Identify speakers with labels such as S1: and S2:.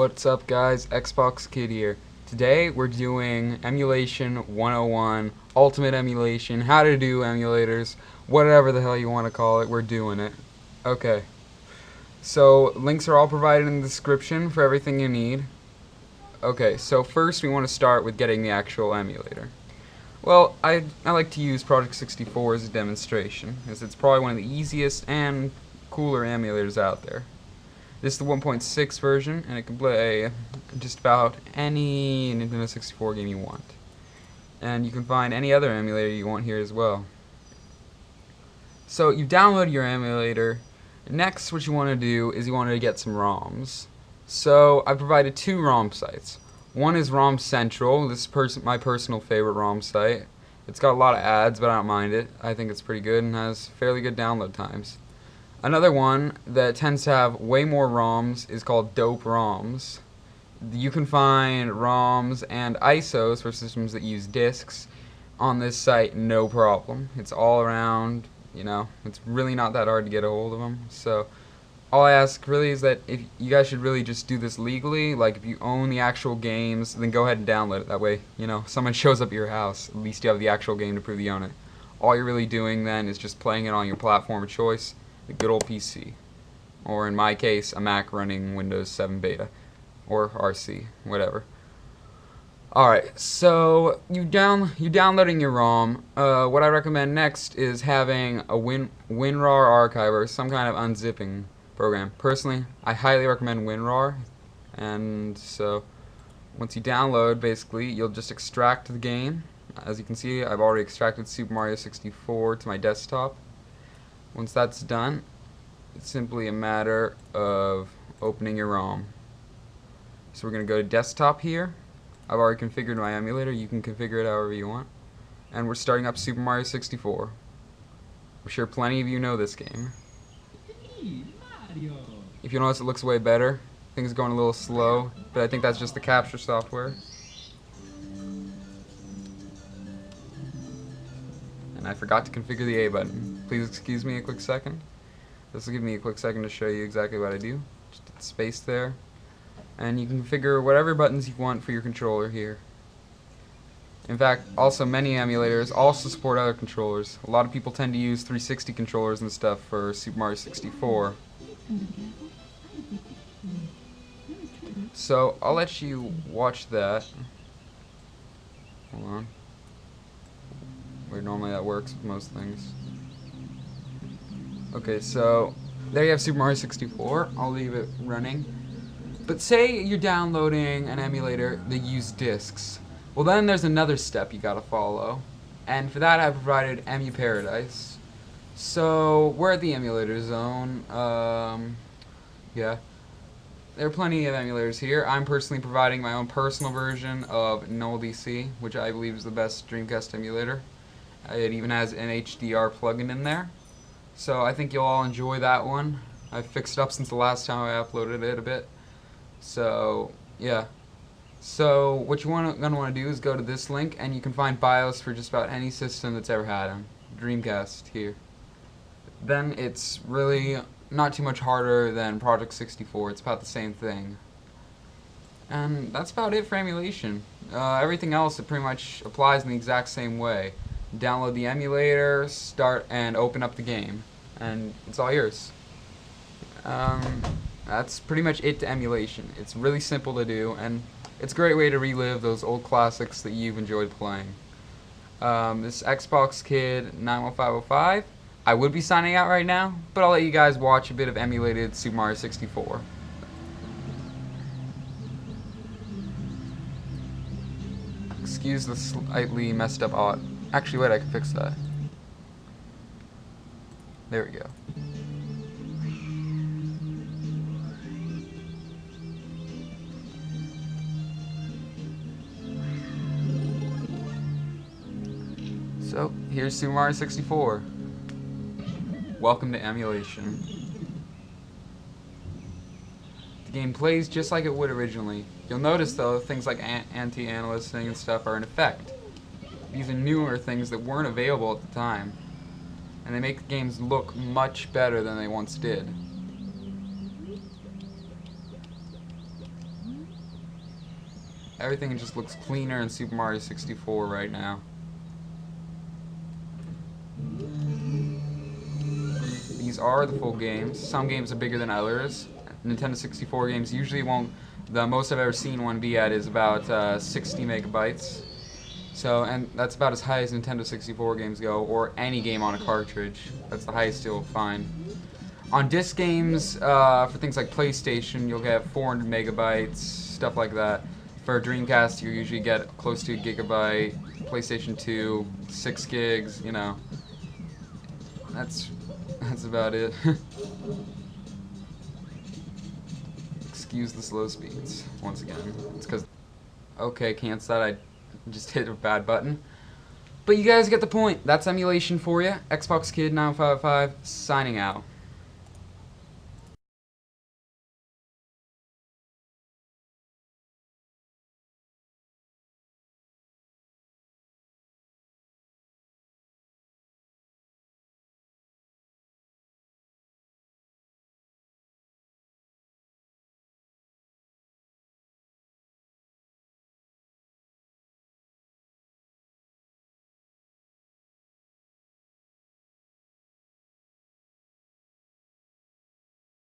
S1: What's up guys, Xbox Kid here. Today we're doing Emulation 101, Ultimate Emulation, how to do emulators, whatever the hell you want to call it, we're doing it. Okay, so links are all provided in the description for everything you need. Okay, so first we want to start with getting the actual emulator. Well, I like to use Project 64 as a demonstration, as it's probably one of the easiest and cooler emulators out there. This is the 1.6 version, and it can play just about any Nintendo 64 game you want. And you can find any other emulator you want here as well. So you download your emulator. Next, what you want to do is you want to get some ROMs. So I provided two ROM sites. One is ROM Central. This is my personal favorite ROM site. It's got a lot of ads, but I don't mind it. I think it's pretty good and has fairly good download times. Another one that tends to have way more ROMs is called Dope ROMs. You can find ROMs and ISOs for systems that use disks on this site, no problem. It's all around, you know, it's really not that hard to get a hold of them. So all I ask really is that if you guys should really just do this legally. Like if you own the actual games, then go ahead and download it. That way, you know, someone shows up at your house, at least you have the actual game to prove you own it. All you're really doing then is just playing it on your platform of choice. The good old PC, or in my case, a Mac running Windows 7 Beta, or RC, whatever. Alright, so you downloading your ROM. What I recommend next is having a WinRAR archiver, some kind of unzipping program. Personally, I highly recommend WinRAR, and so once you download, basically, you'll just extract the game. As you can see, I've already extracted Super Mario 64 to my desktop. Once that's done, it's simply a matter of opening your ROM. So we're going to go to desktop here. I've already configured my emulator. You can configure it however you want. And we're starting up Super Mario 64. I'm sure plenty of you know this game. If you notice, it looks way better. Things are going a little slow, but I think that's just the capture software. And I forgot to configure the A button. Please excuse me a quick second. This will give me a quick second to show you exactly what I do. Just hit space there. And you can configure whatever buttons you want for your controller here. In fact, also many emulators also support other controllers. A lot of people tend to use 360 controllers and stuff for Super Mario 64. So I'll let you watch that. Hold on. Where normally that works with most things. Okay, so there you have Super Mario 64. I'll leave it running. But say you're downloading an emulator that uses disks. Well, then there's another step you gotta follow. And for that, I provided Emu Paradise. So we're at the emulator zone. Yeah. There are plenty of emulators here. I'm personally providing my own personal version of Null, which I believe is the best Dreamcast emulator. It even has an HDR plugin in there. So I think you'll all enjoy that one. I've fixed it up since the last time I uploaded it a bit. So, yeah. So what you're going to want to do is go to this link, and you can find BIOS for just about any system that's ever had them. Dreamcast here. Then it's really not too much harder than Project 64. It's about the same thing. And that's about it for emulation. Everything else, it pretty much applies in the exact same way. Download the emulator, start and open up the game, and it's all yours. That's pretty much it to emulation. It's really simple to do, and it's a great way to relive those old classics that you've enjoyed playing. This Xbox Kid 91505. I would be signing out right now, but I'll let you guys watch a bit of emulated Super Mario 64. Excuse the slightly messed up audio. Actually, wait, I can fix that. There we go. So, here's Super Mario 64. Welcome to emulation. The game plays just like it would originally. You'll notice, though, things like anti-aliasing and stuff are in effect. These are newer things that weren't available at the time, and they make the games look much better than they once did. Everything just looks cleaner in Super Mario 64 right now. These are the full games. Some games are bigger than others. Nintendo 64 games usually won't. The most I've ever seen one be at is about 60 megabytes. So, and that's about as high as Nintendo 64 games go, or any game on a cartridge. That's the highest you'll find. On disc games, for things like PlayStation, you'll get 400 megabytes, stuff like that. For Dreamcast, you usually get close to a gigabyte. PlayStation 2, 6 gigs, you know. That's about it. Excuse the slow speeds, once again. It's because... Okay, cancel that. I just hit a bad button. But you guys get the point. That's emulation for you. Xbox Kid 955 signing out.